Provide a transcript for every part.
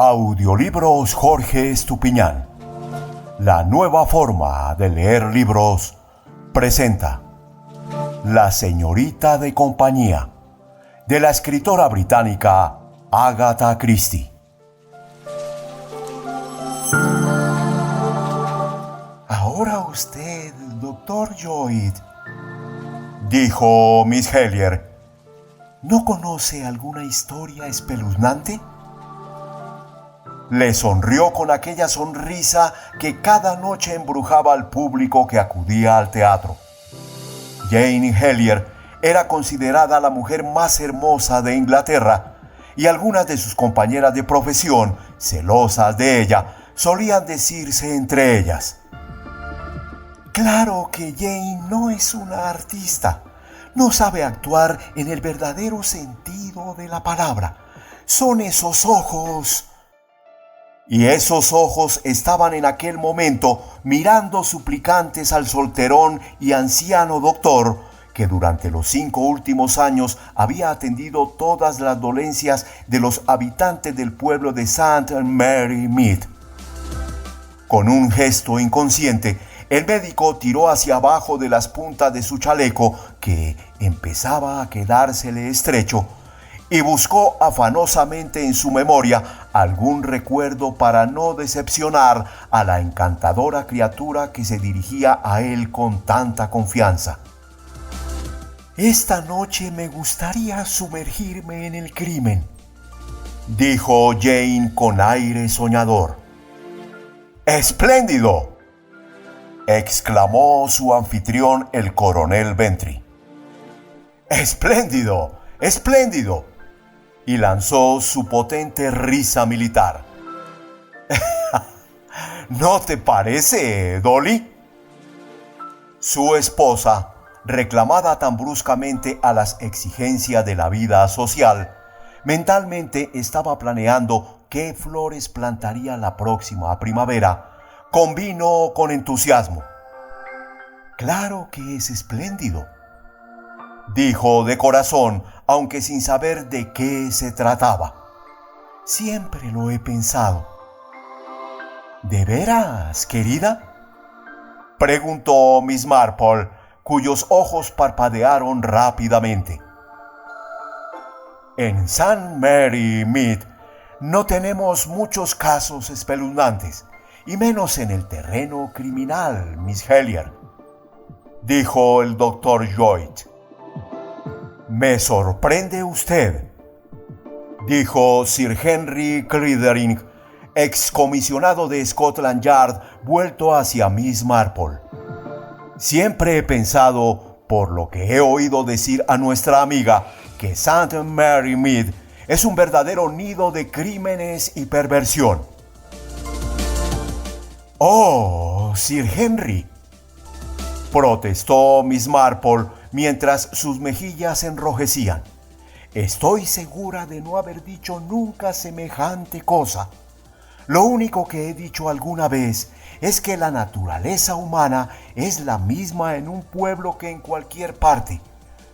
Audiolibros Jorge Estupiñán. La nueva forma de leer libros presenta La señorita de compañía, de la escritora británica Agatha Christie. Ahora usted, Dr. Lloyd, dijo Miss Helier, ¿no conoce alguna historia espeluznante? le sonrió con aquella sonrisa que cada noche embrujaba al público que acudía al teatro. Jane Helier era considerada la mujer más hermosa de Inglaterra, y algunas de sus compañeras de profesión, celosas de ella, solían decirse entre ellas: claro que Jane no es una artista, no sabe actuar en el verdadero sentido de la palabra. Son esos ojos. Y esos ojos estaban en aquel momento mirando suplicantes al solterón y anciano doctor que durante los 5 últimos años había atendido todas las dolencias de los habitantes del pueblo de St. Mary Mead. Con un gesto inconsciente, el médico tiró hacia abajo de las puntas de su chaleco, que empezaba a quedársele estrecho, y buscó afanosamente en su memoria algún recuerdo para no decepcionar a la encantadora criatura que se dirigía a él con tanta confianza. Esta noche me gustaría sumergirme en el crimen, dijo Jane con aire soñador. ¡Espléndido!, exclamó su anfitrión, el coronel Ventry. ¡Espléndido! ¡Espléndido!, y lanzó su potente risa militar. ¿No te parece, Dolly? Su esposa, reclamada tan bruscamente a las exigencias de la vida social, mentalmente estaba planeando qué flores plantaría la próxima primavera, convino con entusiasmo. Claro que es espléndido, dijo de corazón, aunque sin saber de qué se trataba. Siempre lo he pensado. ¿De veras, querida?, preguntó Miss Marple, cuyos ojos parpadearon rápidamente. En St. Mary Mead no tenemos muchos casos espeluznantes, y menos en el terreno criminal, Miss Helier, dijo el doctor Lloyd. Me sorprende usted, dijo Sir Henry Cridering, excomisionado de Scotland Yard, vuelto hacia Miss Marple. Siempre he pensado, por lo que he oído decir a nuestra amiga, que St. Mary Mead es un verdadero nido de crímenes y perversión. ¡Oh, Sir Henry!, protestó Miss Marple mientras sus mejillas se enrojecían. Estoy segura de no haber dicho nunca semejante cosa. Lo único que he dicho alguna vez es que la naturaleza humana es la misma en un pueblo que en cualquier parte,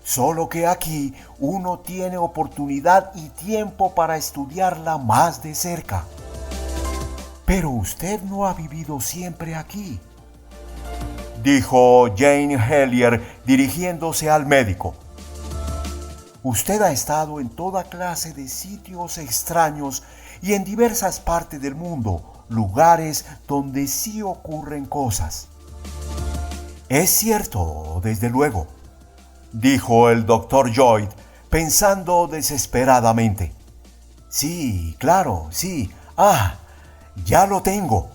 solo que aquí uno tiene oportunidad y tiempo para estudiarla más de cerca. Pero usted no ha vivido siempre aquí, dijo Jane Helier dirigiéndose al médico. Usted ha estado en toda clase de sitios extraños y en diversas partes del mundo, lugares donde sí ocurren cosas. Es cierto, desde luego, dijo el doctor Lloyd, pensando desesperadamente. Sí, claro, sí. Ya lo tengo.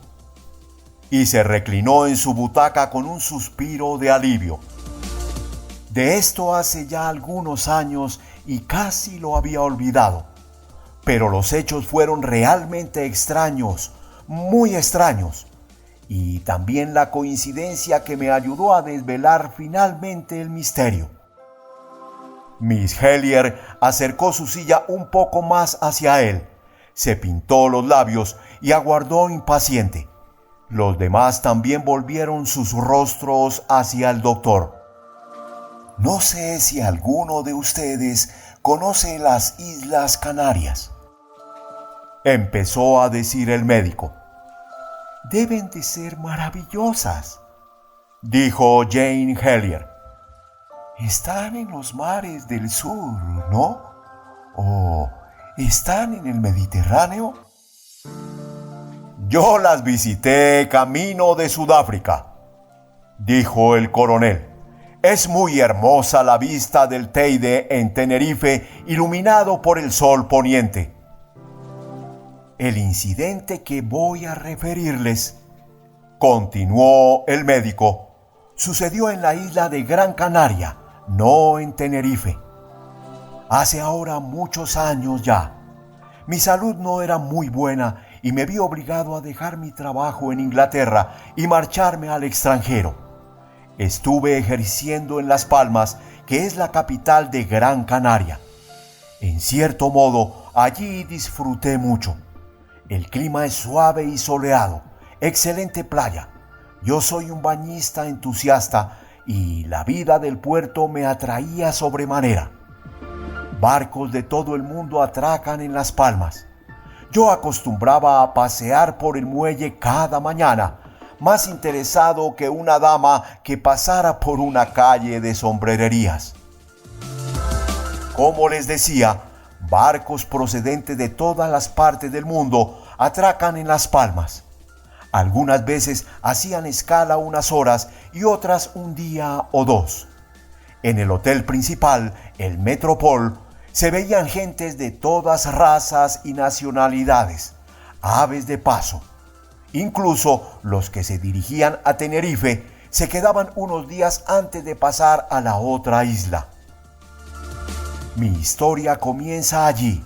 Y se reclinó en su butaca con un suspiro de alivio. De esto hace ya algunos años y casi lo había olvidado. Pero los hechos fueron realmente extraños, muy extraños. Y también la coincidencia que me ayudó a desvelar finalmente el misterio. Miss Helier acercó su silla un poco más hacia él, se pintó los labios y aguardó impaciente. Los demás también volvieron sus rostros hacia el doctor. No sé si alguno de ustedes conoce las Islas Canarias, empezó a decir el médico. Deben de ser maravillosas, dijo Jane Hellier. Están en los mares del sur, ¿no? ¿O están en el Mediterráneo? Yo las visité camino de Sudáfrica, dijo el coronel. Es muy hermosa la vista del Teide en Tenerife, iluminado por el sol poniente. El incidente que voy a referirles, continuó el médico, sucedió en la isla de Gran Canaria, no en Tenerife. Hace ahora muchos años ya. Mi salud no era muy buena y me vi obligado a dejar mi trabajo en Inglaterra y marcharme al extranjero. Estuve ejerciendo en Las Palmas, que es la capital de Gran Canaria. En cierto modo, allí disfruté mucho. El clima es suave y soleado, excelente playa. Yo soy un bañista entusiasta y la vida del puerto me atraía sobremanera. Barcos de todo el mundo atracan en Las Palmas. Yo acostumbraba a pasear por el muelle cada mañana, más interesado que una dama que pasara por una calle de sombrererías. Como les decía, barcos procedentes de todas las partes del mundo atracan en Las Palmas. Algunas veces hacían escala unas horas y otras un día o dos. En el hotel principal, el Metropol, se veían gentes de todas razas y nacionalidades, aves de paso. Incluso los que se dirigían a Tenerife se quedaban unos días antes de pasar a la otra isla. Mi historia comienza allí,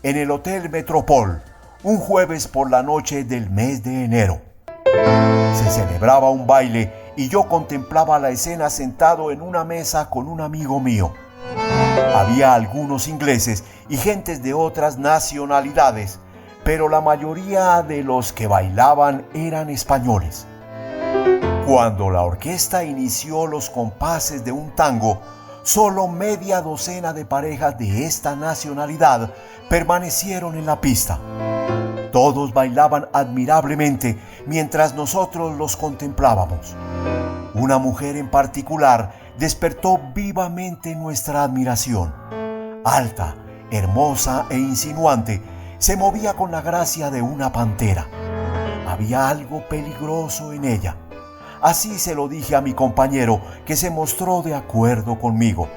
en el Hotel Metropol, un jueves por la noche del mes de enero. Se celebraba un baile y yo contemplaba la escena sentado en una mesa con un amigo mío. Había algunos ingleses y gentes de otras nacionalidades, pero la mayoría de los que bailaban eran españoles. Cuando la orquesta inició los compases de un tango, solo media docena de parejas de esta nacionalidad permanecieron en la pista. Todos bailaban admirablemente mientras nosotros los contemplábamos. Una mujer en particular despertó vivamente nuestra admiración. Alta, hermosa e insinuante, se movía con la gracia de una pantera. Había algo peligroso en ella. Así se lo dije a mi compañero, que se mostró de acuerdo conmigo.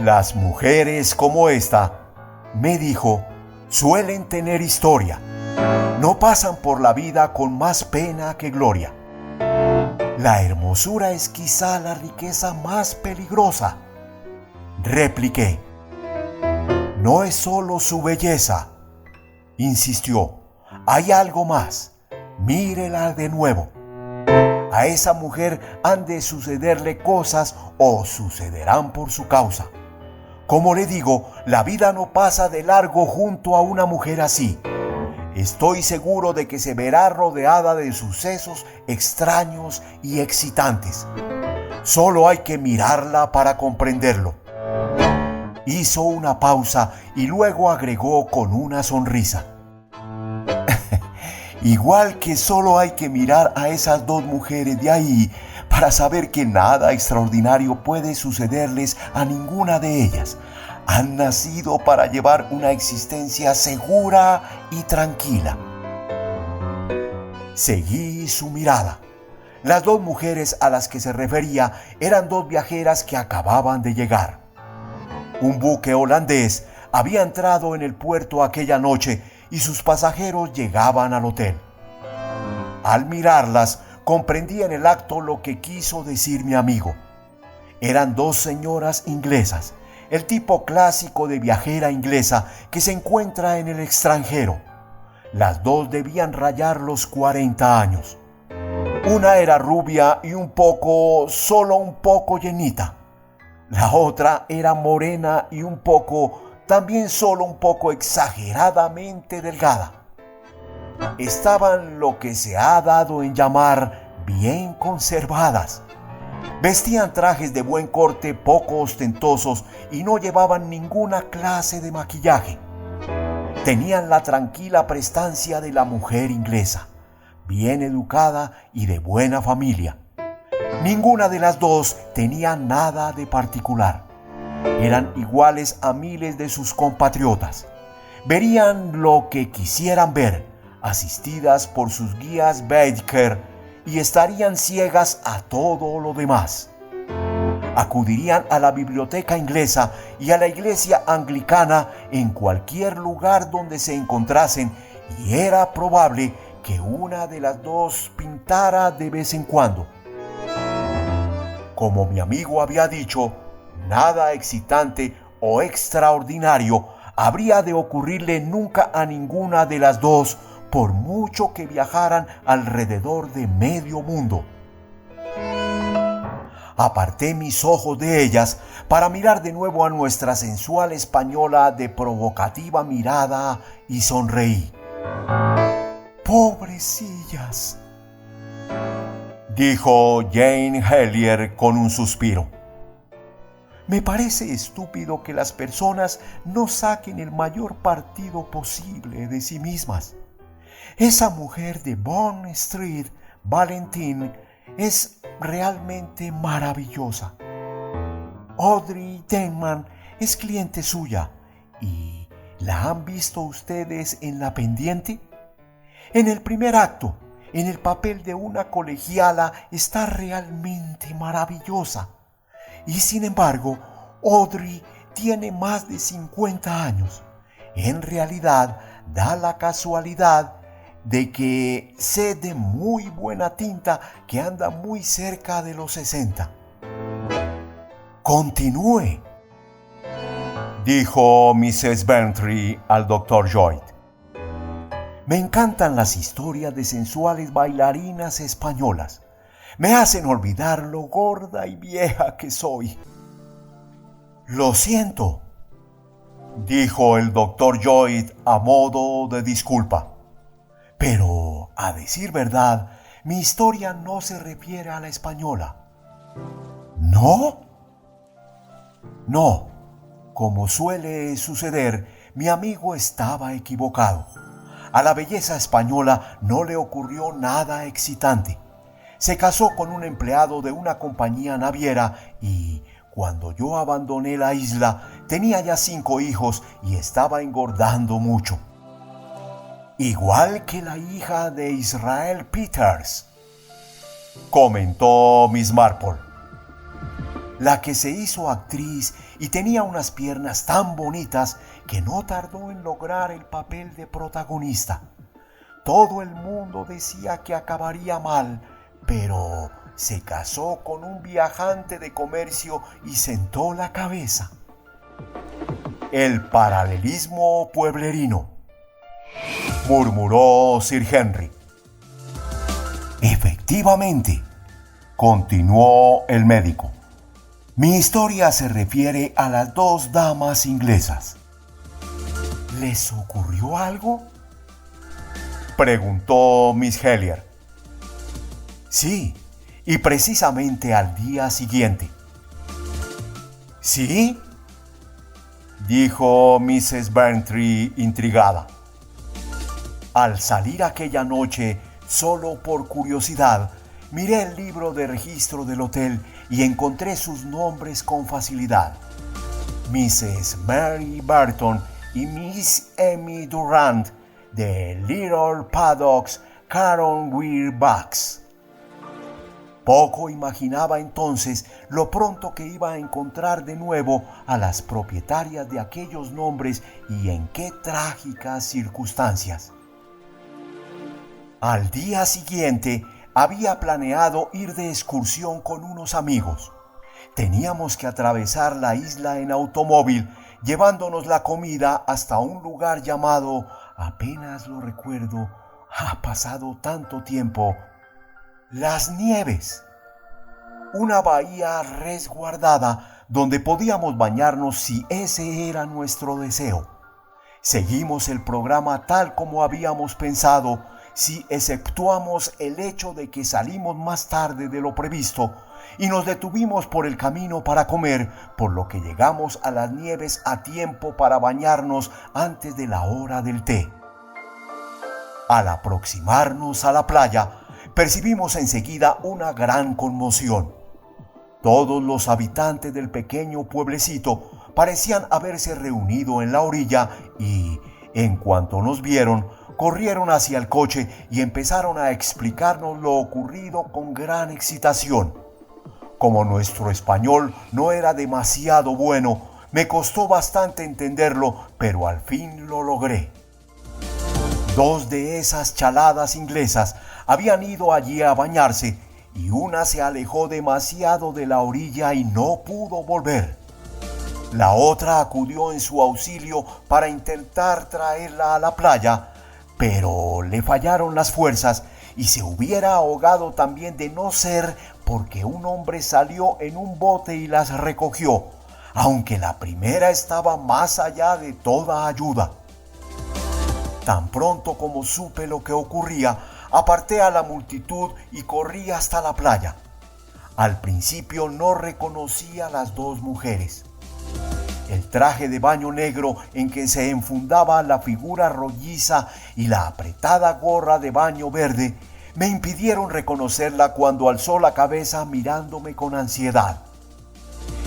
Las mujeres como esta, me dijo, suelen tener historia. No pasan por la vida con más pena que gloria. La hermosura es quizá la riqueza más peligrosa. Repliqué. No es solo su belleza, insistió. Hay algo más. Mírela de nuevo. A esa mujer han de sucederle cosas o sucederán por su causa. Como le digo, la vida no pasa de largo junto a una mujer así. Estoy seguro de que se verá rodeada de sucesos extraños y excitantes. Solo hay que mirarla para comprenderlo. Hizo una pausa y luego agregó con una sonrisa. Igual que solo hay que mirar a esas dos mujeres de ahí para saber que nada extraordinario puede sucederles a ninguna de ellas. Han nacido para llevar una existencia segura y tranquila. Seguí su mirada. Las dos mujeres a las que se refería eran dos viajeras que acababan de llegar. Un buque holandés había entrado en el puerto aquella noche y sus pasajeros llegaban al hotel. Al mirarlas, comprendí en el acto lo que quiso decir mi amigo. Eran dos señoras inglesas, el tipo clásico de viajera inglesa que se encuentra en el extranjero. Las dos debían rayar los 40 años. Una era rubia y solo un poco llenita. La otra era morena y también solo un poco exageradamente delgada. Estaban lo que se ha dado en llamar bien conservadas. Vestían trajes de buen corte poco ostentosos y no llevaban ninguna clase de maquillaje. Tenían la tranquila prestancia de la mujer inglesa, bien educada y de buena familia. Ninguna de las dos tenía nada de particular. Eran iguales a miles de sus compatriotas. Verían lo que quisieran ver, asistidas por sus guías Baedeker, y estarían ciegas a todo lo demás. Acudirían a la biblioteca inglesa y a la iglesia anglicana en cualquier lugar donde se encontrasen, y era probable que una de las dos pintara de vez en cuando. Como mi amigo había dicho, nada excitante o extraordinario habría de ocurrirle nunca a ninguna de las dos, por mucho que viajaran alrededor de medio mundo. Aparté mis ojos de ellas para mirar de nuevo a nuestra sensual española de provocativa mirada y sonreí. «Pobrecillas», dijo Jane Hellier con un suspiro. «Me parece estúpido que las personas no saquen el mayor partido posible de sí mismas. Esa mujer de Bond Street, Valentine, es realmente maravillosa. Audrey Tennant es cliente suya. ¿Y la han visto ustedes en La Pendiente? En el primer acto, en el papel de una colegiala, está realmente maravillosa. Y sin embargo, Audrey tiene más de 50 años. En realidad, da la casualidad de que sé de muy buena tinta que anda muy cerca de los 60. «Continúe», dijo Mrs. Bentry al Dr. Lloyd. «Me encantan las historias de sensuales bailarinas españolas. Me hacen olvidar lo gorda y vieja que soy». «Lo siento», dijo el Dr. Lloyd a modo de disculpa. «Pero, a decir verdad, mi historia no se refiere a la española». «¿No?» «No. Como suele suceder, mi amigo estaba equivocado. A la belleza española no le ocurrió nada excitante. Se casó con un empleado de una compañía naviera y, cuando yo abandoné la isla, tenía ya 5 hijos y estaba engordando mucho. Igual que la hija de Israel Peters», comentó Miss Marple, «la que se hizo actriz y tenía unas piernas tan bonitas que no tardó en lograr el papel de protagonista. Todo el mundo decía que acabaría mal, pero se casó con un viajante de comercio y sentó la cabeza». «El paralelismo pueblerino», murmuró Sir Henry. «Efectivamente», continuó el médico. «Mi historia se refiere a las 2 damas inglesas». «¿Les ocurrió algo?», preguntó Miss Hellier. «Sí, y precisamente al día siguiente». «¿Sí?», dijo Mrs. Bentry intrigada. «Al salir aquella noche, solo por curiosidad, miré el libro de registro del hotel y encontré sus nombres con facilidad: Mrs. Mary Burton y Miss Emmy Durant, de Little Paddocks, Carronweir Bucks. Poco imaginaba entonces lo pronto que iba a encontrar de nuevo a las propietarias de aquellos nombres y en qué trágicas circunstancias. Al día siguiente había planeado ir de excursión con unos amigos. Teníamos que atravesar la isla en automóvil, llevándonos la comida hasta un lugar llamado, apenas lo recuerdo, ha pasado tanto tiempo, Las Nieves. Una bahía resguardada donde podíamos bañarnos si ese era nuestro deseo. Seguimos el programa tal como habíamos pensado, si exceptuamos el hecho de que salimos más tarde de lo previsto y nos detuvimos por el camino para comer, por lo que llegamos a las nieves a tiempo para bañarnos antes de la hora del té. Al aproximarnos a la playa, percibimos enseguida una gran conmoción. Todos los habitantes del pequeño pueblecito parecían haberse reunido en la orilla y, en cuanto nos vieron, corrieron hacia el coche y empezaron a explicarnos lo ocurrido con gran excitación. Como nuestro español no era demasiado bueno, me costó bastante entenderlo, pero al fin lo logré. 2 de esas chaladas inglesas habían ido allí a bañarse y una se alejó demasiado de la orilla y no pudo volver. La otra acudió en su auxilio para intentar traerla a la playa, pero le fallaron las fuerzas y se hubiera ahogado también de no ser porque un hombre salió en un bote y las recogió, aunque la primera estaba más allá de toda ayuda. Tan pronto como supe lo que ocurría, aparté a la multitud y corrí hasta la playa. Al principio no reconocí a las 2 mujeres. El traje de baño negro en que se enfundaba la figura rolliza y la apretada gorra de baño verde me impidieron reconocerla cuando alzó la cabeza mirándome con ansiedad.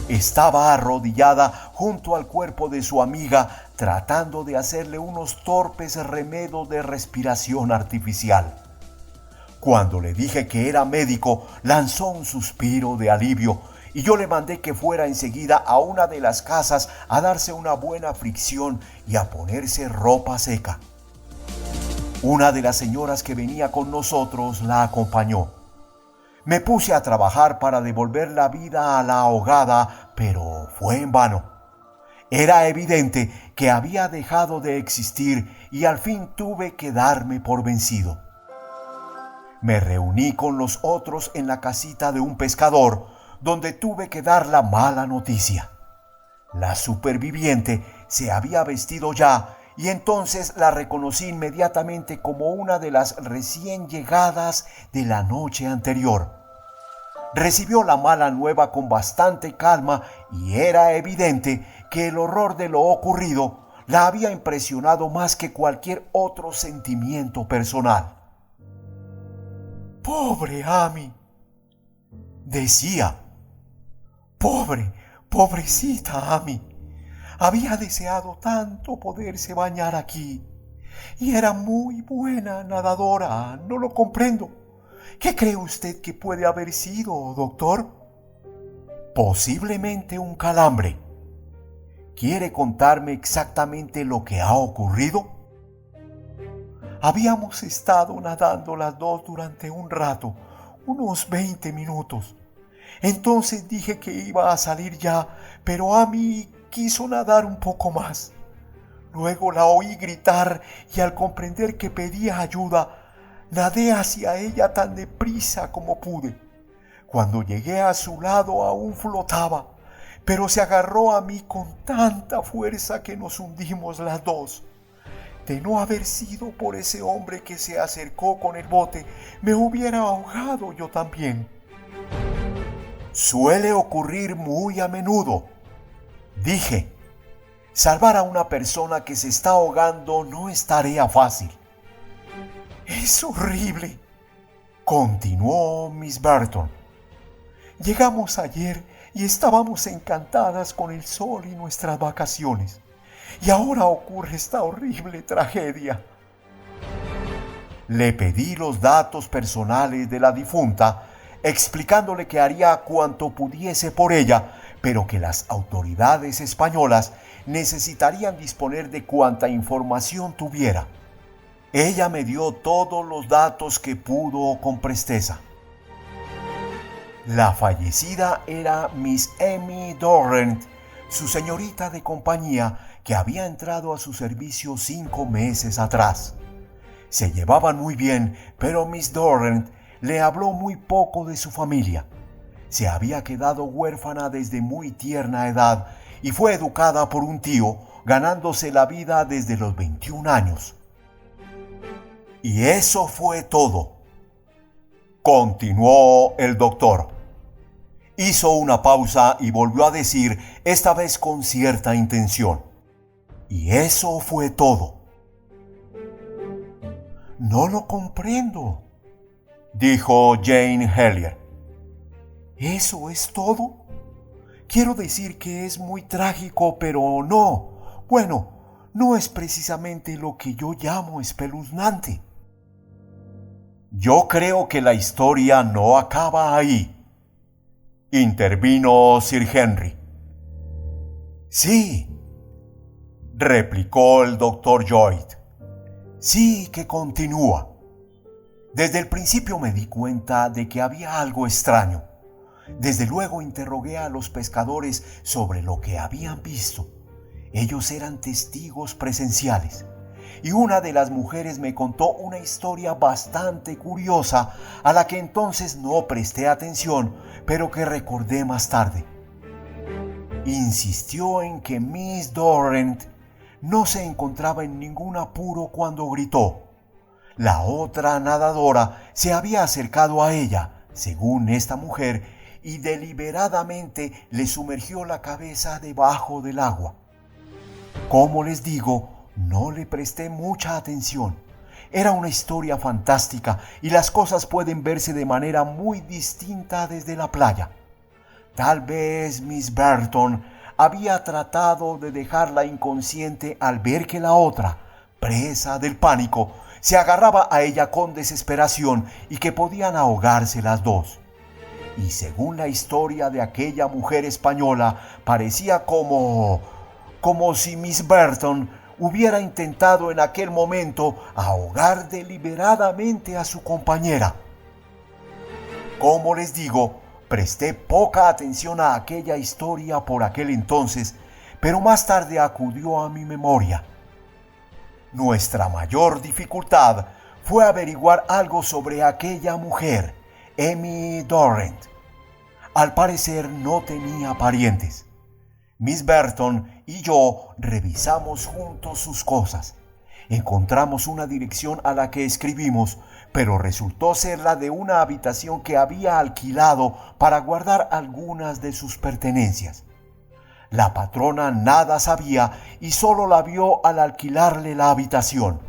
Estaba arrodillada junto al cuerpo de su amiga tratando de hacerle unos torpes remedos de respiración artificial. Cuando le dije que era médico, lanzó un suspiro de alivio y yo le mandé que fuera enseguida a una de las casas a darse una buena fricción y a ponerse ropa seca. Una de las señoras que venía con nosotros la acompañó. Me puse a trabajar para devolver la vida a la ahogada, pero fue en vano. Era evidente que había dejado de existir y al fin tuve que darme por vencido. Me reuní con los otros en la casita de un pescador, donde tuve que dar la mala noticia. La superviviente se había vestido ya y entonces la reconocí inmediatamente como una de las recién llegadas de la noche anterior. Recibió la mala nueva con bastante calma y era evidente que el horror de lo ocurrido la había impresionado más que cualquier otro sentimiento personal. «Pobre Amy», decía. Pobrecita Amy. Había deseado tanto poderse bañar aquí. Y era muy buena nadadora, no lo comprendo. ¿Qué cree usted que puede haber sido, doctor? Posiblemente un calambre. ¿Quiere contarme exactamente lo que ha ocurrido? Habíamos estado nadando las 2 durante un rato, unos 20 minutos. Entonces dije que iba a salir ya, pero Amy quiso nadar un poco más. Luego la oí gritar y al comprender que pedía ayuda, nadé hacia ella tan deprisa como pude. Cuando llegué a su lado aún flotaba, pero se agarró a mí con tanta fuerza que nos hundimos las 2. De no haber sido por ese hombre que se acercó con el bote, me hubiera ahogado yo también. Suele ocurrir muy a menudo, dije. Salvar a una persona que se está ahogando no es tarea fácil. Es horrible, continuó Miss Burton. Llegamos ayer y estábamos encantadas con el sol y nuestras vacaciones. Y ahora ocurre esta horrible tragedia. Le pedí los datos personales de la difunta, explicándole que haría cuanto pudiese por ella, pero que las autoridades españolas necesitarían disponer de cuanta información tuviera. Ella me dio todos los datos que pudo con presteza. La fallecida era Miss Amy Dorrant, su señorita de compañía, que había entrado a su servicio 5 meses atrás. Se llevaban muy bien, pero Miss Dorrant le habló muy poco de su familia. Se había quedado huérfana desde muy tierna edad y fue educada por un tío, ganándose la vida desde los 21 años. Y eso fue todo, continuó el doctor. Hizo una pausa y volvió a decir, esta vez con cierta intención. Y eso fue todo. No lo comprendo, dijo Jane Hellier. ¿Eso es todo? Quiero decir que es muy trágico, pero no. Bueno, no es precisamente lo que yo llamo espeluznante. Yo creo que la historia no acaba ahí, intervino Sir Henry. Sí, replicó el doctor Lloyd. Sí que continúa. Desde el principio me di cuenta de que había algo extraño. Desde luego interrogué a los pescadores sobre lo que habían visto. Ellos eran testigos presenciales. Y una de las mujeres me contó una historia bastante curiosa a la que entonces no presté atención, pero que recordé más tarde. Insistió en que Miss Dorrant no se encontraba en ningún apuro cuando gritó. La otra nadadora se había acercado a ella, según esta mujer, y deliberadamente le sumergió la cabeza debajo del agua. Como les digo, no le presté mucha atención. Era una historia fantástica y las cosas pueden verse de manera muy distinta desde la playa. Tal vez Miss Burton había tratado de dejarla inconsciente al ver que la otra, presa del pánico, se agarraba a ella con desesperación y que podían ahogarse las dos. Y según la historia de aquella mujer española, parecía como si Miss Burton hubiera intentado en aquel momento ahogar deliberadamente a su compañera. Como les digo, presté poca atención a aquella historia por aquel entonces, pero más tarde acudió a mi memoria. Nuestra mayor dificultad fue averiguar algo sobre aquella mujer, Amy Dorrant. Al parecer no tenía parientes. Miss Burton y yo revisamos juntos sus cosas. Encontramos una dirección a la que escribimos, pero resultó ser la de una habitación que había alquilado para guardar algunas de sus pertenencias. La patrona nada sabía y solo la vio al alquilarle la habitación.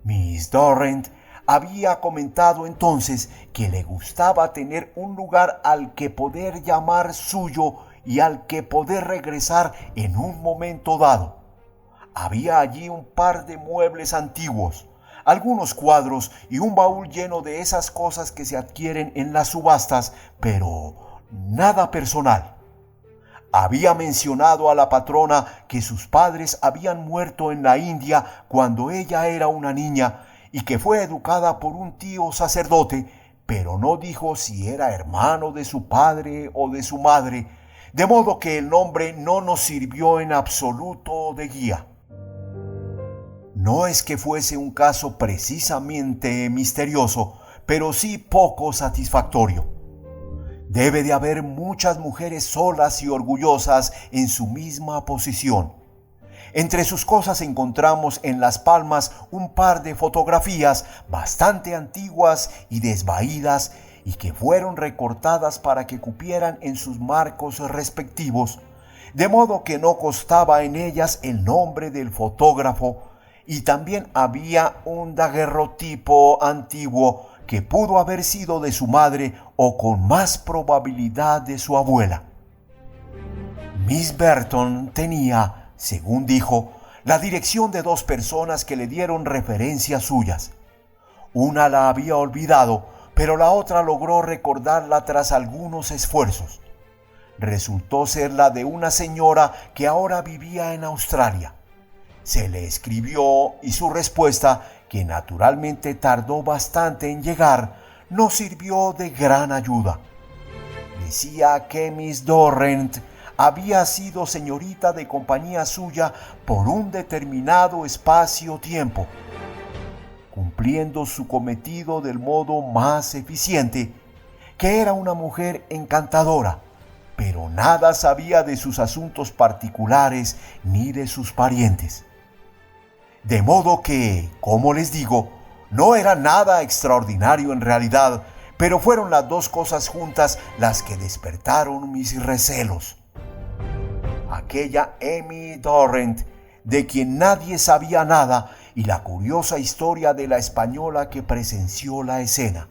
Miss Dorrant había comentado entonces que le gustaba tener un lugar al que poder llamar suyo y al que poder regresar en un momento dado. Había allí un par de muebles antiguos, algunos cuadros y un baúl lleno de esas cosas que se adquieren en las subastas, pero nada personal. Había mencionado a la patrona que sus padres habían muerto en la India cuando ella era una niña y que fue educada por un tío sacerdote, pero no dijo si era hermano de su padre o de su madre, de modo que el nombre no nos sirvió en absoluto de guía. No es que fuese un caso precisamente misterioso, pero sí poco satisfactorio. Debe de haber muchas mujeres solas y orgullosas en su misma posición. Entre sus cosas encontramos en las palmas un par de fotografías bastante antiguas y desvaídas y que fueron recortadas para que cupieran en sus marcos respectivos, de modo que no constaba en ellas el nombre del fotógrafo, y también había un daguerrotipo antiguo que pudo haber sido de su madre o con más probabilidad de su abuela. Miss Burton tenía, según dijo, la dirección de dos personas que le dieron referencias suyas. Una la había olvidado, pero la otra logró recordarla tras algunos esfuerzos. Resultó ser la de una señora que ahora vivía en Australia. Se le escribió y su respuesta, que naturalmente tardó bastante en llegar, no sirvió de gran ayuda. Decía que Miss Dorrant había sido señorita de compañía suya por un determinado espacio-tiempo, cumpliendo su cometido del modo más eficiente, que era una mujer encantadora, pero nada sabía de sus asuntos particulares ni de sus parientes. De modo que, como les digo, no era nada extraordinario en realidad, pero fueron las dos cosas juntas las que despertaron mis recelos. Aquella Amy Dorrant, de quien nadie sabía nada, y la curiosa historia de la española que presenció la escena.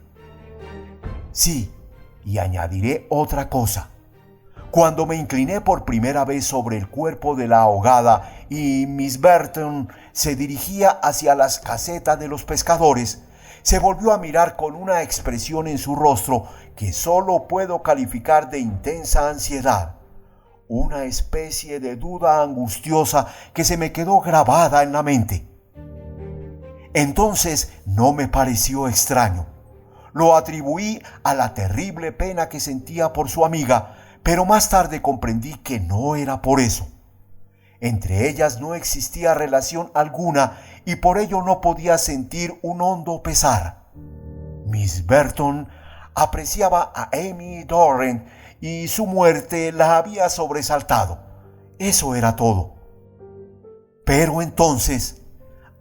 Sí, y añadiré otra cosa. Cuando me incliné por primera vez sobre el cuerpo de la ahogada y Miss Burton se dirigía hacia las casetas de los pescadores, se volvió a mirar con una expresión en su rostro que solo puedo calificar de intensa ansiedad, una especie de duda angustiosa que se me quedó grabada en la mente. Entonces no me pareció extraño. Lo atribuí a la terrible pena que sentía por su amiga, pero más tarde comprendí que no era por eso. Entre ellas no existía relación alguna y por ello no podía sentir un hondo pesar. Miss Burton apreciaba a Amy Dorrant y su muerte la había sobresaltado. Eso era todo. Pero entonces,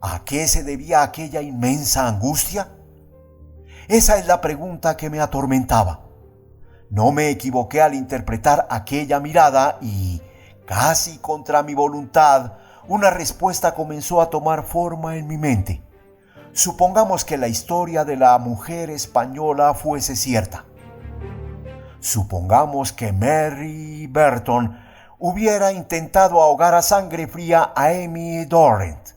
¿a qué se debía aquella inmensa angustia? Esa es la pregunta que me atormentaba. No me equivoqué al interpretar aquella mirada y, casi contra mi voluntad, una respuesta comenzó a tomar forma en mi mente. Supongamos que la historia de la mujer española fuese cierta. Supongamos que Mary Burton hubiera intentado ahogar a sangre fría a Amy Dorrant.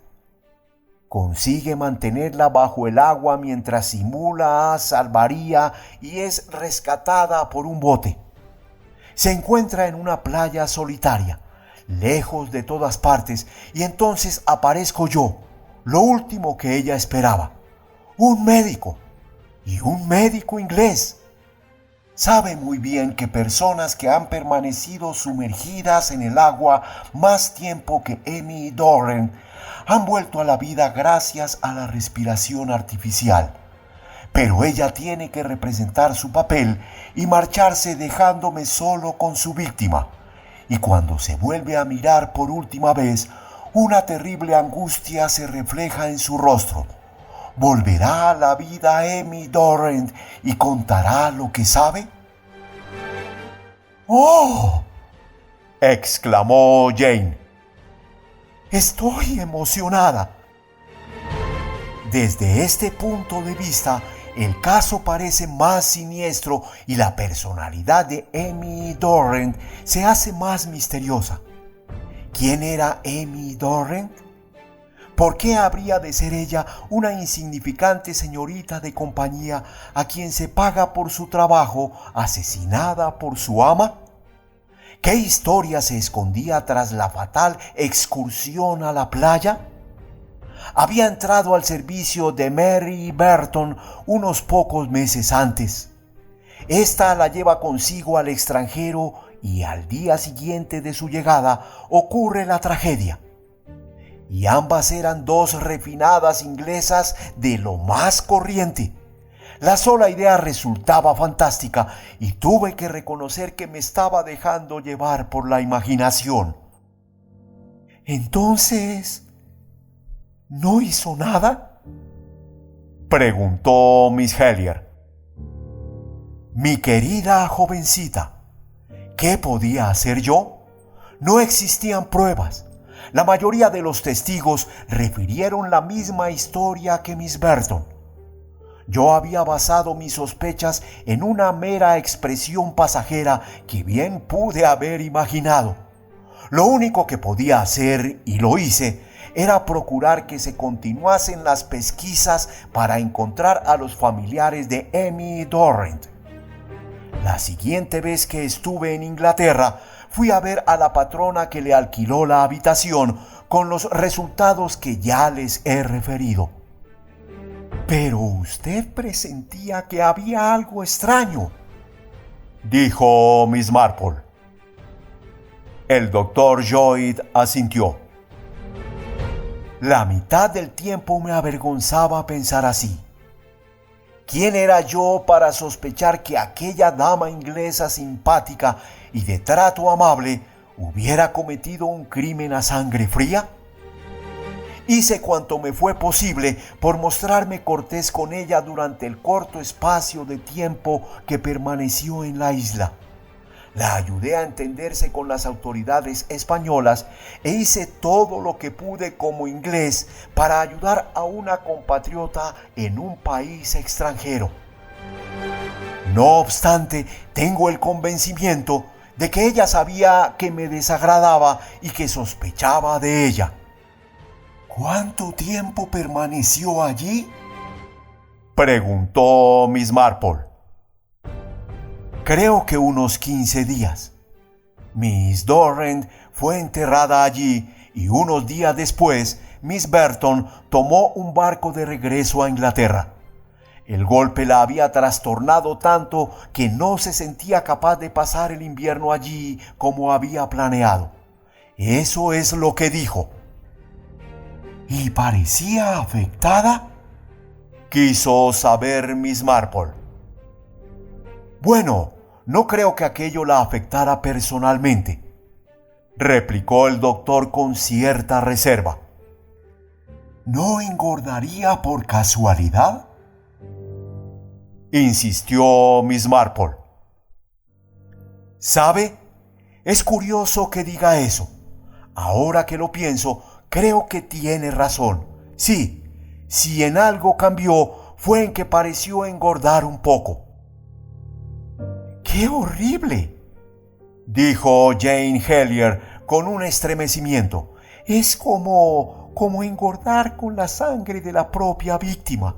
Consigue mantenerla bajo el agua mientras simula, salvaría y es rescatada por un bote. Se encuentra en una playa solitaria, lejos de todas partes, y entonces aparezco yo, lo último que ella esperaba. Un médico, y un médico inglés. Sabe muy bien que personas que han permanecido sumergidas en el agua más tiempo que Amy Dorrant han vuelto a la vida gracias a la respiración artificial. Pero ella tiene que representar su papel y marcharse dejándome solo con su víctima. Y cuando se vuelve a mirar por última vez, una terrible angustia se refleja en su rostro. ¿Volverá a la vida Amy Dorrant y contará lo que sabe? ¡Oh!, exclamó Jane. Estoy emocionada. Desde este punto de vista, el caso parece más siniestro y la personalidad de Amy Dorrant se hace más misteriosa. ¿Quién era Amy Dorrant? ¿Por qué habría de ser ella una insignificante señorita de compañía a quien se paga por su trabajo, asesinada por su ama? ¿Qué historia se escondía tras la fatal excursión a la playa? Había entrado al servicio de Mary Burton unos pocos meses antes. Esta la lleva consigo al extranjero y al día siguiente de su llegada ocurre la tragedia. Y ambas eran dos refinadas inglesas de lo más corriente. La sola idea resultaba fantástica y tuve que reconocer que me estaba dejando llevar por la imaginación. Entonces, ¿no hizo nada?, preguntó Miss Helier. Mi querida jovencita, ¿qué podía hacer yo? No existían pruebas. La mayoría de los testigos refirieron la misma historia que Miss Burton. Yo había basado mis sospechas en una mera expresión pasajera que bien pude haber imaginado. Lo único que podía hacer, y lo hice, era procurar que se continuasen las pesquisas para encontrar a los familiares de Amy Dorrant. La siguiente vez que estuve en Inglaterra, fui a ver a la patrona que le alquiló la habitación con los resultados que ya les he referido. Pero usted presentía que había algo extraño, dijo Miss Marple. El doctor Lloyd asintió. La mitad del tiempo me avergonzaba pensar así. ¿Quién era yo para sospechar que aquella dama inglesa simpática y de trato amable hubiera cometido un crimen a sangre fría? Hice cuanto me fue posible por mostrarme cortés con ella durante el corto espacio de tiempo que permaneció en la isla. La ayudé a entenderse con las autoridades españolas e hice todo lo que pude como inglés para ayudar a una compatriota en un país extranjero. No obstante, tengo el convencimiento de que ella sabía que me desagradaba y que sospechaba de ella. ¿Cuánto tiempo permaneció allí?, preguntó Miss Marple. Creo que unos 15 días. Miss Dorrant fue enterrada allí y unos días después Miss Burton tomó un barco de regreso a Inglaterra. El golpe la había trastornado tanto que no se sentía capaz de pasar el invierno allí como había planeado. Eso es lo que dijo. ¿Y parecía afectada?, quiso saber Miss Marple. Bueno, no creo que aquello la afectara personalmente, replicó el doctor con cierta reserva. ¿No engordaría por casualidad?, insistió Miss Marple. ¿Sabe? Es curioso que diga eso. Ahora que lo pienso, creo que tiene razón. Sí, si en algo cambió, fue en que pareció engordar un poco. ¡Qué horrible!, dijo Jane Hellier con un estremecimiento. Es como engordar con la sangre de la propia víctima.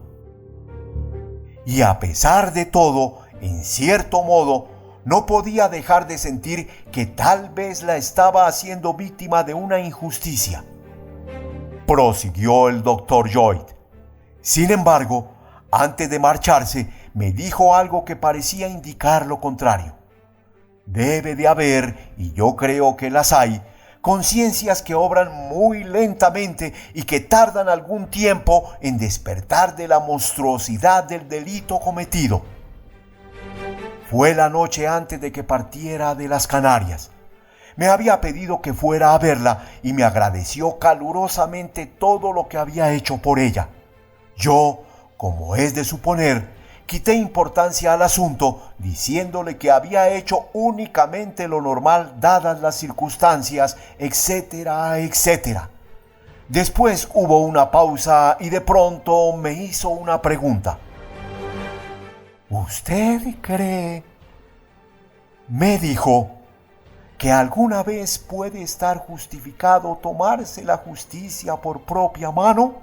Y a pesar de todo, en cierto modo, no podía dejar de sentir que tal vez la estaba haciendo víctima de una injusticia. Prosiguió el doctor Lloyd. Sin embargo, antes de marcharse, me dijo algo que parecía indicar lo contrario. Debe de haber, y yo creo que las hay, conciencias que obran muy lentamente y que tardan algún tiempo en despertar de la monstruosidad del delito cometido. Fue la noche antes de que partiera de las Canarias. Me había pedido que fuera a verla y me agradeció calurosamente todo lo que había hecho por ella. Yo, como es de suponer, quité importancia al asunto diciéndole que había hecho únicamente lo normal dadas las circunstancias, etcétera, etcétera. Después hubo una pausa y de pronto me hizo una pregunta. ¿Usted cree?, me dijo, que alguna vez puede estar justificado tomarse la justicia por propia mano.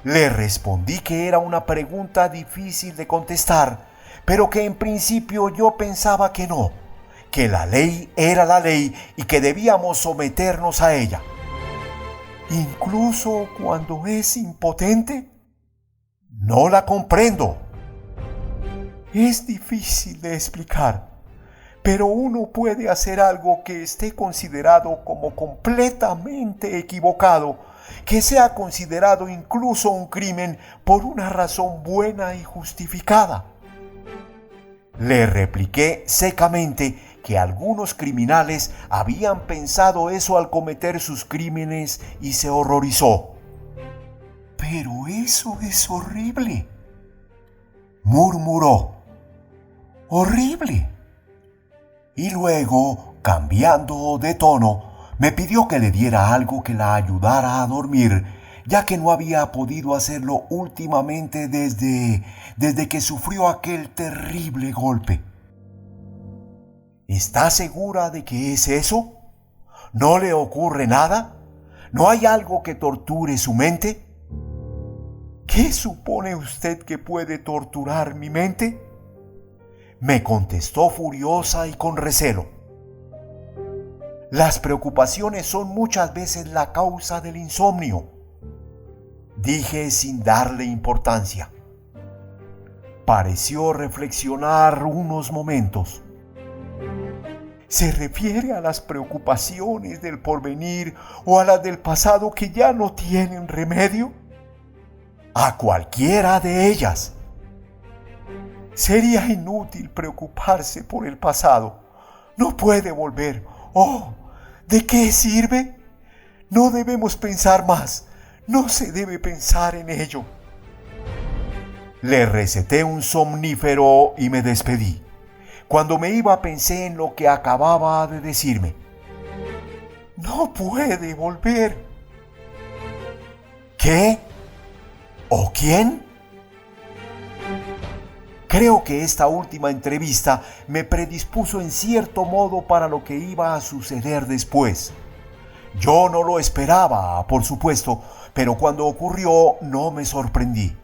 Le respondí que era una pregunta difícil de contestar, pero que en principio yo pensaba que no, que la ley era la ley y que debíamos someternos a ella. ¿Incluso cuando es impotente? No la comprendo. Es difícil de explicar, pero uno puede hacer algo que esté considerado como completamente equivocado, que sea considerado incluso un crimen por una razón buena y justificada. Le repliqué secamente que algunos criminales habían pensado eso al cometer sus crímenes y se horrorizó. «Pero eso es horrible», murmuró. «Horrible». Y luego, cambiando de tono, me pidió que le diera algo que la ayudara a dormir, ya que no había podido hacerlo últimamente desde que sufrió aquel terrible golpe. ¿Está segura de que es eso? ¿No le ocurre nada? ¿No hay algo que torture su mente? ¿Qué supone usted que puede torturar mi mente?, me contestó furiosa y con recelo. Las preocupaciones son muchas veces la causa del insomnio, dije sin darle importancia. Pareció reflexionar unos momentos. ¿Se refiere a las preocupaciones del porvenir o a las del pasado que ya no tienen remedio? A cualquiera de ellas. Sería inútil preocuparse por el pasado. No puede volver. Oh, ¿de qué sirve? No debemos pensar más. No se debe pensar en ello. Le receté un somnífero y me despedí. Cuando me iba pensé en lo que acababa de decirme. No puede volver. ¿Qué? ¿O quién? Creo que esta última entrevista me predispuso en cierto modo para lo que iba a suceder después. Yo no lo esperaba, por supuesto, pero cuando ocurrió no me sorprendí,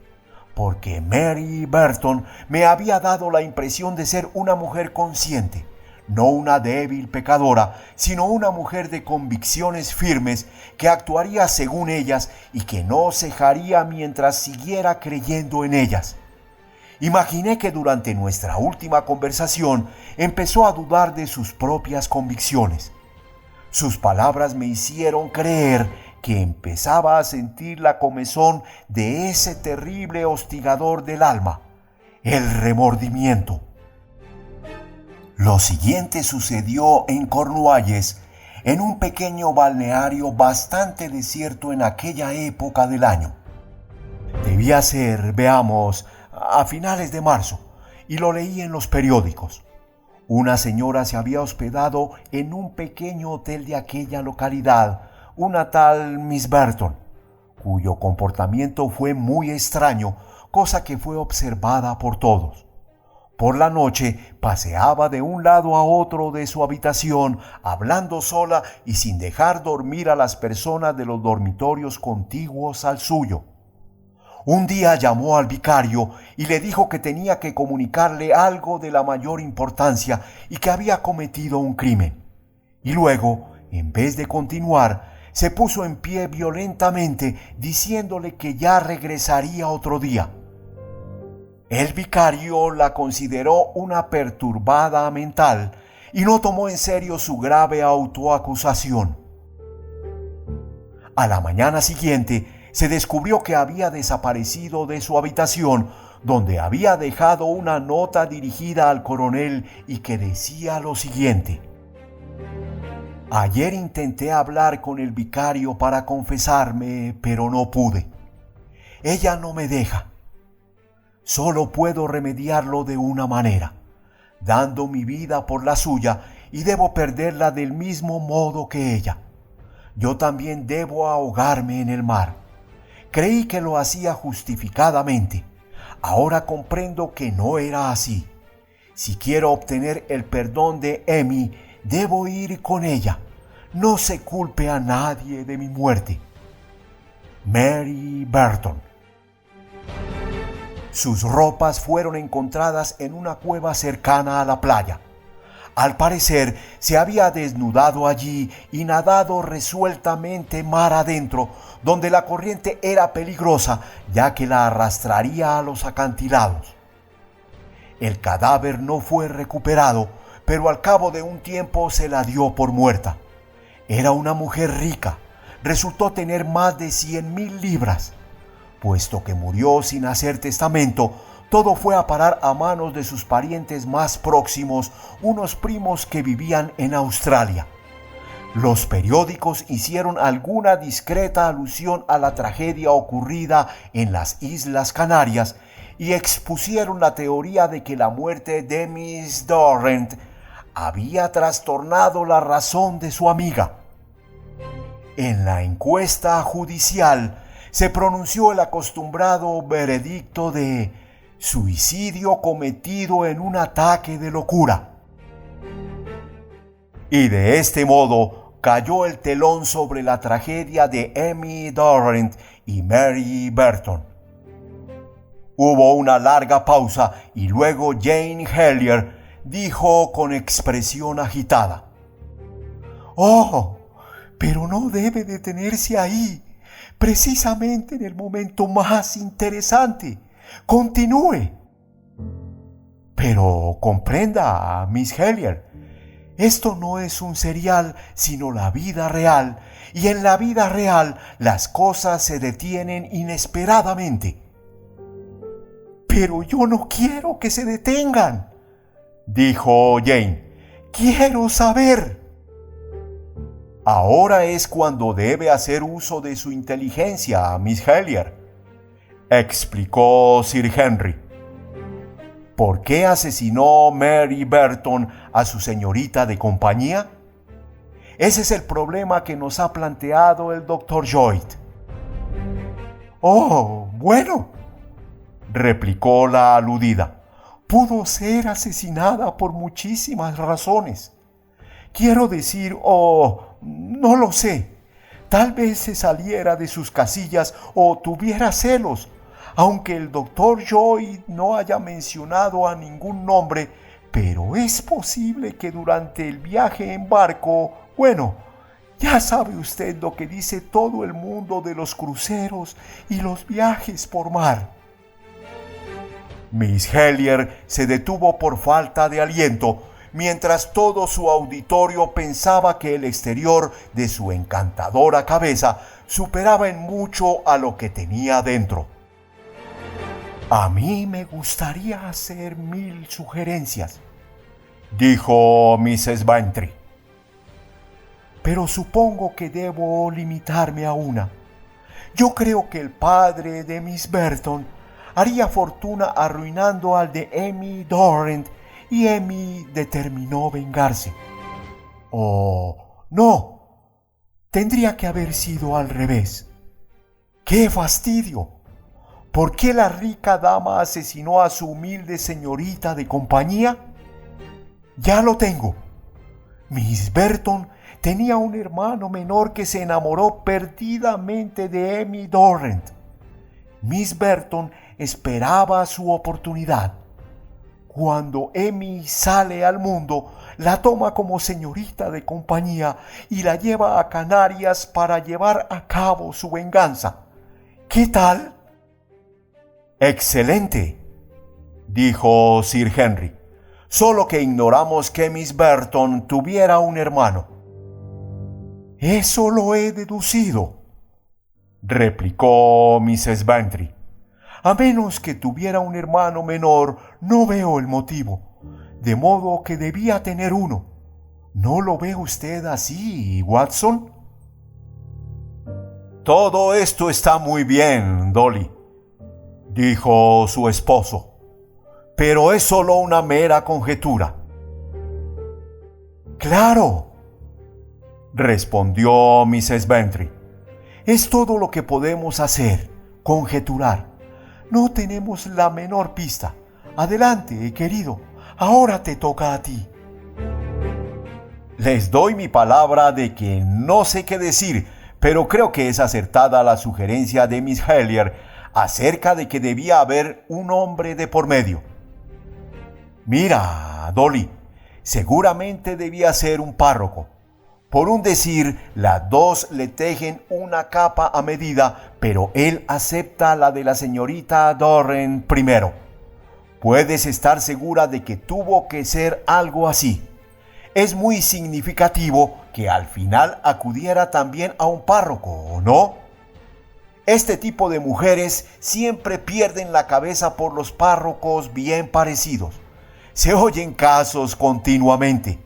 porque Mary Burton me había dado la impresión de ser una mujer consciente, no una débil pecadora, sino una mujer de convicciones firmes que actuaría según ellas y que no cejaría mientras siguiera creyendo en ellas. Imaginé que durante nuestra última conversación empezó a dudar de sus propias convicciones. Sus palabras me hicieron creer que empezaba a sentir la comezón de ese terrible hostigador del alma, el remordimiento. Lo siguiente sucedió en Cornualles, en un pequeño balneario bastante desierto en aquella época del año. Debía ser, veamos, a finales de marzo, y lo leí en los periódicos. Una señora se había hospedado en un pequeño hotel de aquella localidad, una tal Miss Burton, cuyo comportamiento fue muy extraño, cosa que fue observada por todos. Por la noche paseaba de un lado a otro de su habitación, hablando sola y sin dejar dormir a las personas de los dormitorios contiguos al suyo. Un día llamó al vicario y le dijo que tenía que comunicarle algo de la mayor importancia y que había cometido un crimen. Y luego, en vez de continuar, se puso en pie violentamente diciéndole que ya regresaría otro día. El vicario la consideró una perturbada mental y no tomó en serio su grave autoacusación. A la mañana siguiente, se descubrió que había desaparecido de su habitación, donde había dejado una nota dirigida al coronel y que decía lo siguiente: Ayer intenté hablar con el vicario para confesarme, pero no pude. Ella no me deja. Solo puedo remediarlo de una manera, dando mi vida por la suya, y debo perderla del mismo modo que ella. Yo también debo ahogarme en el mar. Creí que lo hacía justificadamente. Ahora comprendo que no era así. Si quiero obtener el perdón de Emmy, debo ir con ella. No se culpe a nadie de mi muerte. Mary Burton. Sus ropas fueron encontradas en una cueva cercana a la playa. Al parecer, se había desnudado allí y nadado resueltamente mar adentro, donde la corriente era peligrosa, ya que la arrastraría a los acantilados. El cadáver no fue recuperado, pero al cabo de un tiempo se la dio por muerta. Era una mujer rica, resultó tener más de 100,000 libras. Puesto que murió sin hacer testamento, todo fue a parar a manos de sus parientes más próximos, unos primos que vivían en Australia. Los periódicos hicieron alguna discreta alusión a la tragedia ocurrida en las Islas Canarias y expusieron la teoría de que la muerte de Miss Dorrant había trastornado la razón de su amiga. En la encuesta judicial se pronunció el acostumbrado veredicto de suicidio cometido en un ataque de locura. Y de este modo cayó el telón sobre la tragedia de Emmy Dorrant y Mary Burton. Hubo una larga pausa y luego Jane Hellyer dijo con expresión agitada: «Oh, pero no debe detenerse ahí, precisamente en el momento más interesante. Continúe». «Pero comprenda, Miss Hellyer, esto no es un serial, sino la vida real, y en la vida real las cosas se detienen inesperadamente». «Pero yo no quiero que se detengan», dijo Jane. «Quiero saber». Ahora es cuando debe hacer uso de su inteligencia, Miss Hellier, explicó Sir Henry. ¿Por qué asesinó Mary Burton a su señorita de compañía? Ese es el problema que nos ha planteado el Dr. Lloyd. Oh, bueno, replicó la aludida. Pudo ser asesinada por muchísimas razones. Quiero decir, no lo sé. Tal vez se saliera de sus casillas o tuviera celos. Aunque el doctor Lloyd no haya mencionado a ningún nombre, pero es posible que durante el viaje en barco, ya sabe usted lo que dice todo el mundo de los cruceros y los viajes por mar. Miss Hellier se detuvo por falta de aliento, mientras todo su auditorio pensaba que el exterior de su encantadora cabeza superaba en mucho a lo que tenía dentro. A mí me gustaría hacer 1000 sugerencias, dijo Mrs. Bantry. Pero supongo que debo limitarme a una. Yo creo que el padre de Miss Burton haría fortuna arruinando al de Emmy Dorrant y Emmy determinó vengarse. No, tendría que haber sido al revés. ¡Qué fastidio! ¿Por qué la rica dama asesinó a su humilde señorita de compañía? Ya lo tengo. Miss Burton tenía un hermano menor que se enamoró perdidamente de Emmy Dorrant. Miss Burton esperaba su oportunidad. Cuando Emmy sale al mundo, la toma como señorita de compañía y la lleva a Canarias para llevar a cabo su venganza. ¿Qué tal? Excelente, dijo Sir Henry. Solo que ignoramos que Miss Burton tuviera un hermano. Eso lo he deducido, replicó Mrs. Bantry. A menos que tuviera un hermano menor, no veo el motivo, de modo que debía tener uno. ¿No lo ve usted así, Watson? Todo esto está muy bien, Dolly, dijo su esposo, pero es solo una mera conjetura. Claro, respondió Mrs. Bantry. Es todo lo que podemos hacer, conjeturar. No tenemos la menor pista. Adelante, querido, ahora te toca a ti. Les doy mi palabra de que no sé qué decir, pero creo que es acertada la sugerencia de Miss Hellier acerca de que debía haber un hombre de por medio. Mira, Dolly, seguramente debía ser un párroco. Por un decir, las dos le tejen una capa a medida, pero él acepta la de la señorita Dorrant primero. Puedes estar segura de que tuvo que ser algo así. Es muy significativo que al final acudiera también a un párroco, ¿no? Este tipo de mujeres siempre pierden la cabeza por los párrocos bien parecidos. Se oyen casos continuamente.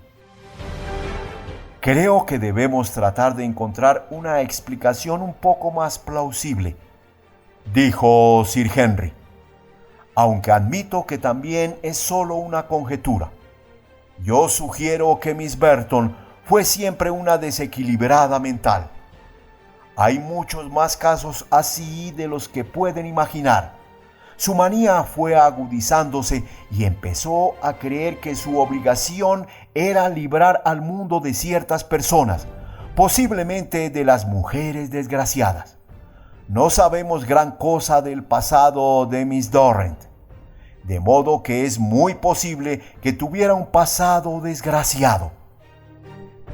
Creo que debemos tratar de encontrar una explicación un poco más plausible, dijo Sir Henry, aunque admito que también es solo una conjetura. Yo sugiero que Miss Burton fue siempre una desequilibrada mental. Hay muchos más casos así de los que pueden imaginar. Su manía fue agudizándose y empezó a creer que su obligación era librar al mundo de ciertas personas, posiblemente de las mujeres desgraciadas. No sabemos gran cosa del pasado de Miss Dorrant, de modo que es muy posible que tuviera un pasado desgraciado.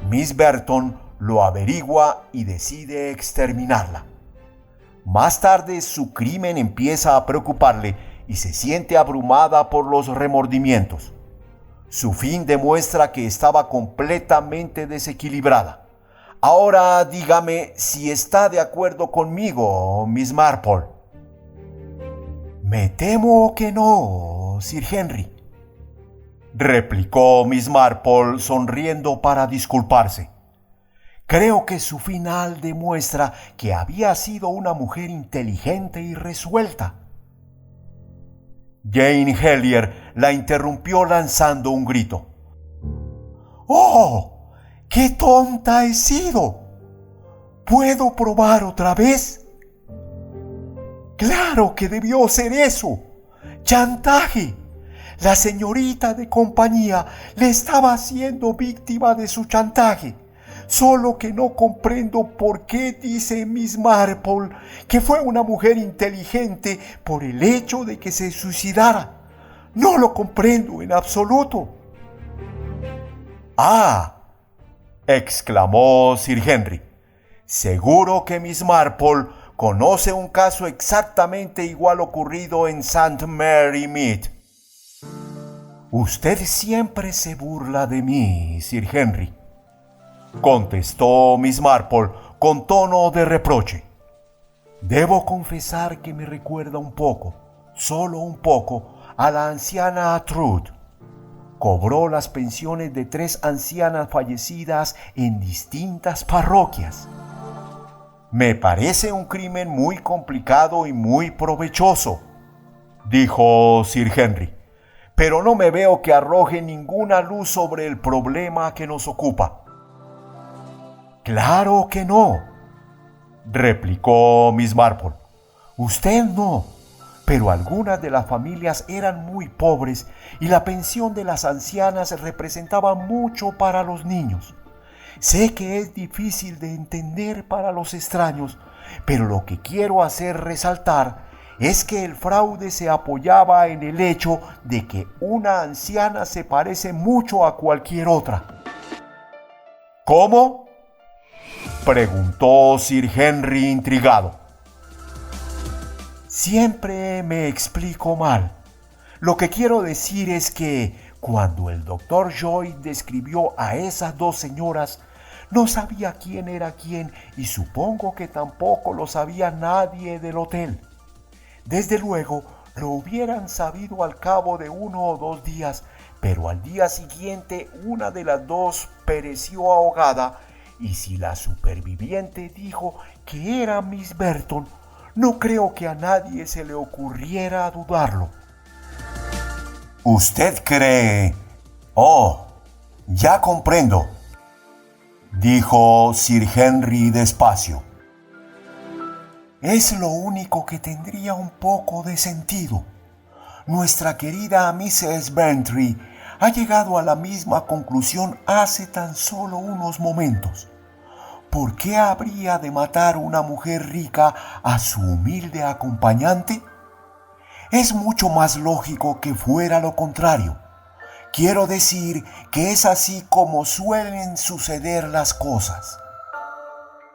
Miss Burton lo averigua y decide exterminarla. Más tarde su crimen empieza a preocuparle y se siente abrumada por los remordimientos. Su fin demuestra que estaba completamente desequilibrada. Ahora dígame si está de acuerdo conmigo, Miss Marple. Me temo que no, Sir Henry, replicó Miss Marple sonriendo para disculparse. Creo que su final demuestra que había sido una mujer inteligente y resuelta. Jane Hellier la interrumpió lanzando un grito. ¡Oh! ¡Qué tonta he sido! ¿Puedo probar otra vez? ¡Claro que debió ser eso! ¡Chantaje! La señorita de compañía le estaba haciendo víctima de su chantaje. Solo que no comprendo por qué dice Miss Marple que fue una mujer inteligente por el hecho de que se suicidara. No lo comprendo en absoluto. ¡Ah!, exclamó Sir Henry. Seguro que Miss Marple conoce un caso exactamente igual ocurrido en St. Mary Mead. Usted siempre se burla de mí, Sir Henry, contestó Miss Marple con tono de reproche. Debo confesar que me recuerda un poco, solo un poco, a la anciana Truth. Cobró las pensiones de 3 ancianas fallecidas en distintas parroquias. Me parece un crimen muy complicado y muy provechoso, dijo Sir Henry, pero no me veo que arroje ninguna luz sobre el problema que nos ocupa. Claro que no, replicó Miss Marple. Usted no, pero algunas de las familias eran muy pobres y la pensión de las ancianas representaba mucho para los niños. Sé que es difícil de entender para los extraños, pero lo que quiero hacer resaltar es que el fraude se apoyaba en el hecho de que una anciana se parece mucho a cualquier otra. ¿Cómo?, preguntó Sir Henry intrigado. Siempre me explico mal. Lo que quiero decir es que cuando el doctor Joy describió a esas 2 señoras, no sabía quién era quién y supongo que tampoco lo sabía nadie del hotel. Desde luego, lo hubieran sabido al cabo de 1 o 2 días, pero al día siguiente una de las 2 pereció ahogada y si la superviviente dijo que era Miss Burton, no creo que a nadie se le ocurriera dudarlo. ¿Usted cree? Oh, ya comprendo, dijo Sir Henry despacio. Es lo único que tendría un poco de sentido. Nuestra querida Mrs. Bantry ha llegado a la misma conclusión hace tan solo unos momentos. ¿Por qué habría de matar una mujer rica a su humilde acompañante? Es mucho más lógico que fuera lo contrario. Quiero decir que es así como suelen suceder las cosas.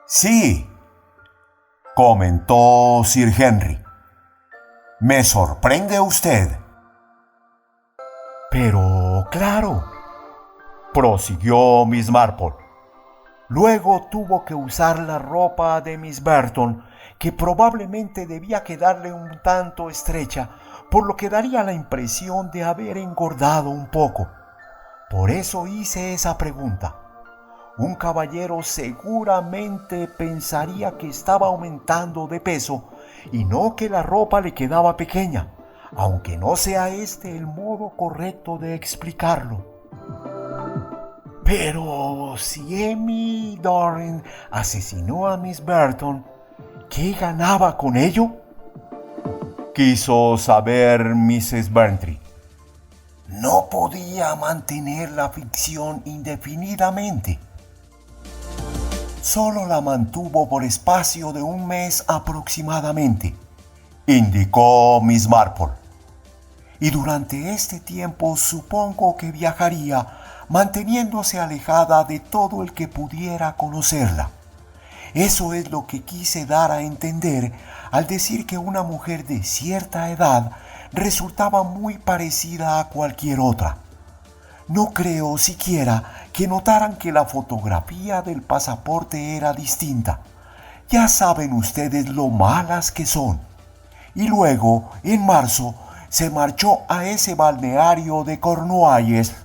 Sí, comentó Sir Henry. Me sorprende usted. Pero claro, prosiguió Miss Marple. Luego tuvo que usar la ropa de Miss Burton, que probablemente debía quedarle un tanto estrecha, por lo que daría la impresión de haber engordado un poco. Por eso hice esa pregunta. Un caballero seguramente pensaría que estaba aumentando de peso y no que la ropa le quedaba pequeña, aunque no sea este el modo correcto de explicarlo. Pero si Amy Doran asesinó a Miss Burton, ¿qué ganaba con ello?, quiso saber Mrs. Bantry. No podía mantener la ficción indefinidamente. Solo la mantuvo por espacio de 1 mes aproximadamente, indicó Miss Marple. Y durante este tiempo supongo que viajaría, manteniéndose alejada de todo el que pudiera conocerla. Eso es lo que quise dar a entender al decir que una mujer de cierta edad resultaba muy parecida a cualquier otra. No creo siquiera que notaran que la fotografía del pasaporte era distinta. Ya saben ustedes lo malas que son. Y luego, en marzo, se marchó a ese balneario de Cornualles,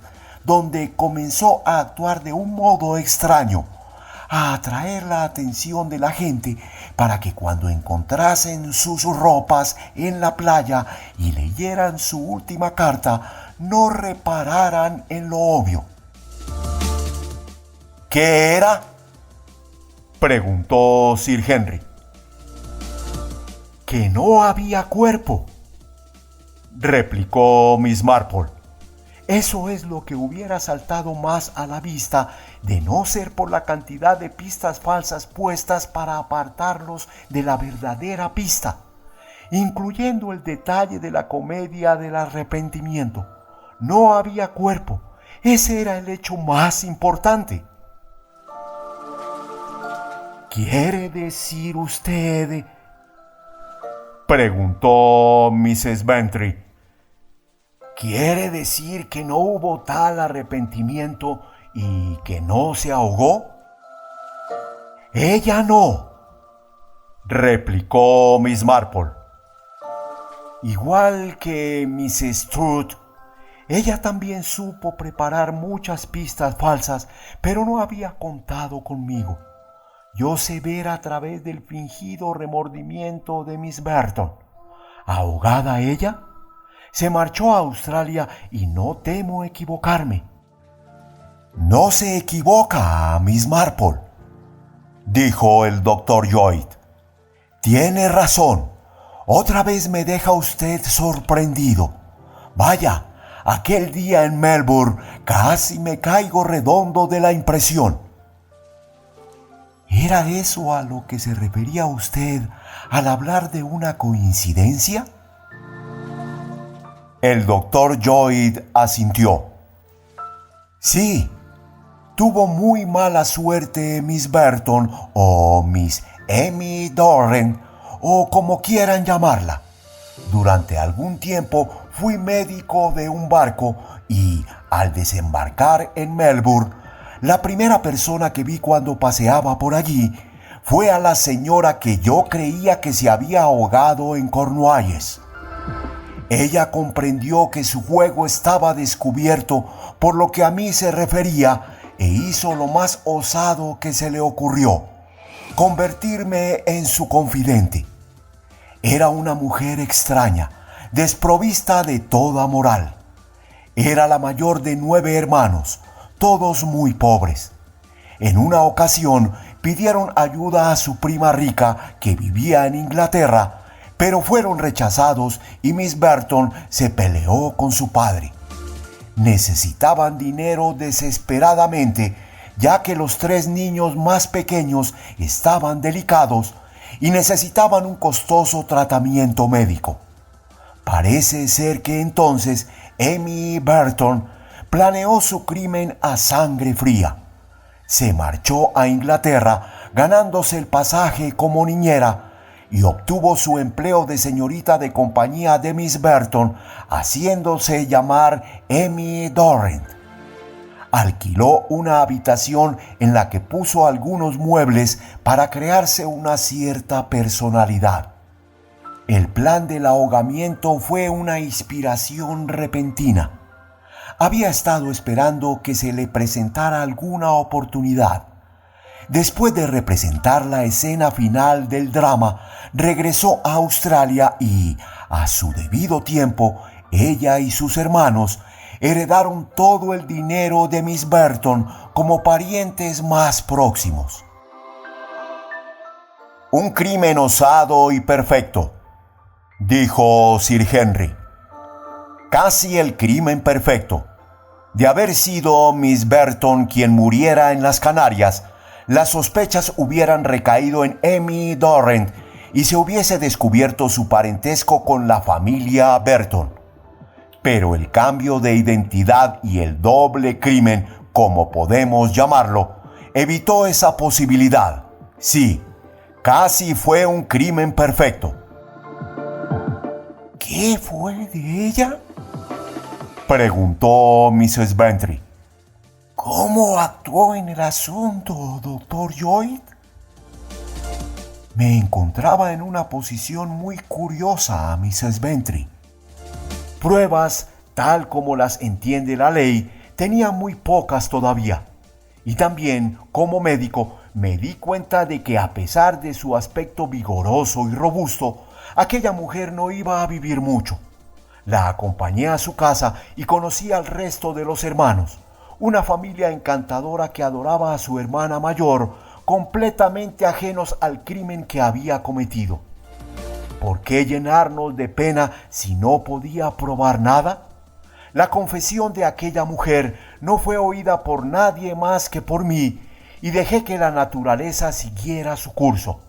donde comenzó a actuar de un modo extraño. a atraer la atención de la gente para que cuando encontrasen sus ropas en la playa y leyeran su última carta, no repararan en lo obvio. ¿Qué era?, preguntó Sir Henry. Que no había cuerpo, replicó Miss Marple. Eso es lo que hubiera saltado más a la vista de no ser por la cantidad de pistas falsas puestas para apartarlos de la verdadera pista, incluyendo el detalle de la comedia del arrepentimiento. No había cuerpo. Ese era el hecho más importante. ¿Quiere decir usted?, preguntó Mrs. Bentry. ¿Quiere decir que no hubo tal arrepentimiento y que no se ahogó? Ella no, replicó Miss Marple. Igual que Mrs. Truth, ella también supo preparar muchas pistas falsas, pero no había contado conmigo. Yo sé ver a través del fingido remordimiento de Miss Burton. ¿Ahogada ella? Se marchó a Australia y no temo equivocarme. No se equivoca, Miss Marple, dijo el doctor Lloyd. Tiene razón. Otra vez me deja usted sorprendido. Vaya, aquel día en Melbourne casi me caigo redondo de la impresión. ¿Era eso a lo que se refería usted al hablar de una coincidencia? El doctor Lloyd asintió. Sí, tuvo muy mala suerte Miss Burton o Miss Emmy Doran, o como quieran llamarla. Durante algún tiempo fui médico de un barco y, al desembarcar en Melbourne, la primera persona que vi cuando paseaba por allí fue a la señora que yo creía que se había ahogado en Cornualles. Ella comprendió que su juego estaba descubierto por lo que a mí se refería e hizo lo más osado que se le ocurrió: convertirme en su confidente. Era una mujer extraña, desprovista de toda moral. Era la mayor de 9 hermanos, todos muy pobres. En una ocasión pidieron ayuda a su prima rica que vivía en Inglaterra, pero fueron rechazados y Miss Burton se peleó con su padre. Necesitaban dinero desesperadamente, ya que los 3 niños más pequeños estaban delicados y necesitaban un costoso tratamiento médico. Parece ser que entonces Emmy Burton planeó su crimen a sangre fría. Se marchó a Inglaterra ganándose el pasaje como niñera y obtuvo su empleo de señorita de compañía de Miss Burton, haciéndose llamar Emmy Doran. Alquiló una habitación en la que puso algunos muebles para crearse una cierta personalidad. El plan del ahogamiento fue una inspiración repentina. Había estado esperando que se le presentara alguna oportunidad. Después de representar la escena final del drama, regresó a Australia y, a su debido tiempo, ella y sus hermanos heredaron todo el dinero de Miss Burton como parientes más próximos. Un crimen osado y perfecto, dijo Sir Henry. Casi el crimen perfecto. De haber sido Miss Burton quien muriera en las Canarias, las sospechas hubieran recaído en Emmy Doran y se hubiese descubierto su parentesco con la familia Burton. Pero el cambio de identidad y el doble crimen, como podemos llamarlo, evitó esa posibilidad. Sí, casi fue un crimen perfecto. ¿Qué fue de ella?, preguntó Mrs. Bentry. ¿Cómo actuó en el asunto, doctor Lloyd? Me encontraba en una posición muy curiosa, Mrs. Bentry. Pruebas, tal como las entiende la ley, tenía muy pocas todavía. Y también, como médico, me di cuenta de que a pesar de su aspecto vigoroso y robusto, aquella mujer no iba a vivir mucho. La acompañé a su casa y conocí al resto de los hermanos, una familia encantadora que adoraba a su hermana mayor, completamente ajenos al crimen que había cometido. ¿Por qué llenarnos de pena si no podía probar nada? La confesión de aquella mujer no fue oída por nadie más que por mí, y dejé que la naturaleza siguiera su curso.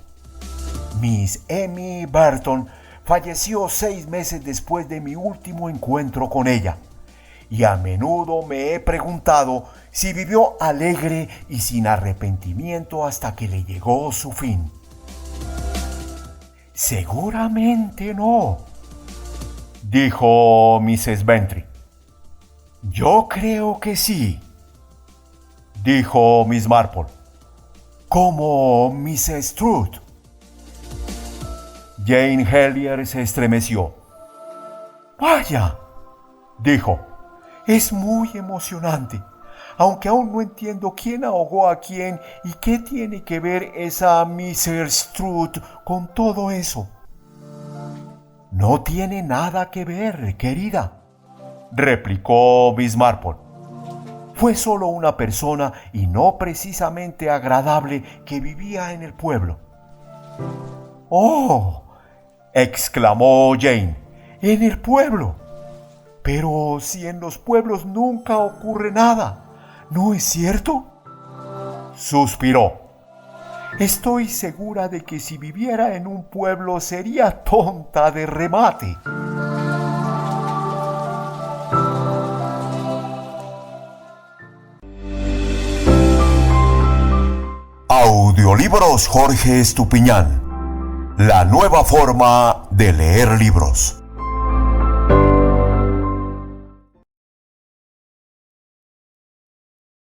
Miss Emmy Burton falleció 6 meses después de mi último encuentro con ella, y a menudo me he preguntado si vivió alegre y sin arrepentimiento hasta que le llegó su fin. Seguramente no, dijo Mrs. Bentry. Yo creo que sí, dijo Miss Marple. Como Mrs. Truth. Jane Hellier se estremeció. Vaya, dijo, es muy emocionante, aunque aún no entiendo quién ahogó a quién y qué tiene que ver esa Mrs. Truth con todo eso. No tiene nada que ver, querida, replicó Miss Marple. Fue solo una persona y no precisamente agradable que vivía en el pueblo. ¡Oh!, exclamó Jane, ¡en el pueblo! Pero si en los pueblos nunca ocurre nada, ¿no es cierto? Suspiró. Estoy segura de que si viviera en un pueblo sería tonta de remate. Audiolibros Jorge Estupiñán. La nueva forma de leer libros.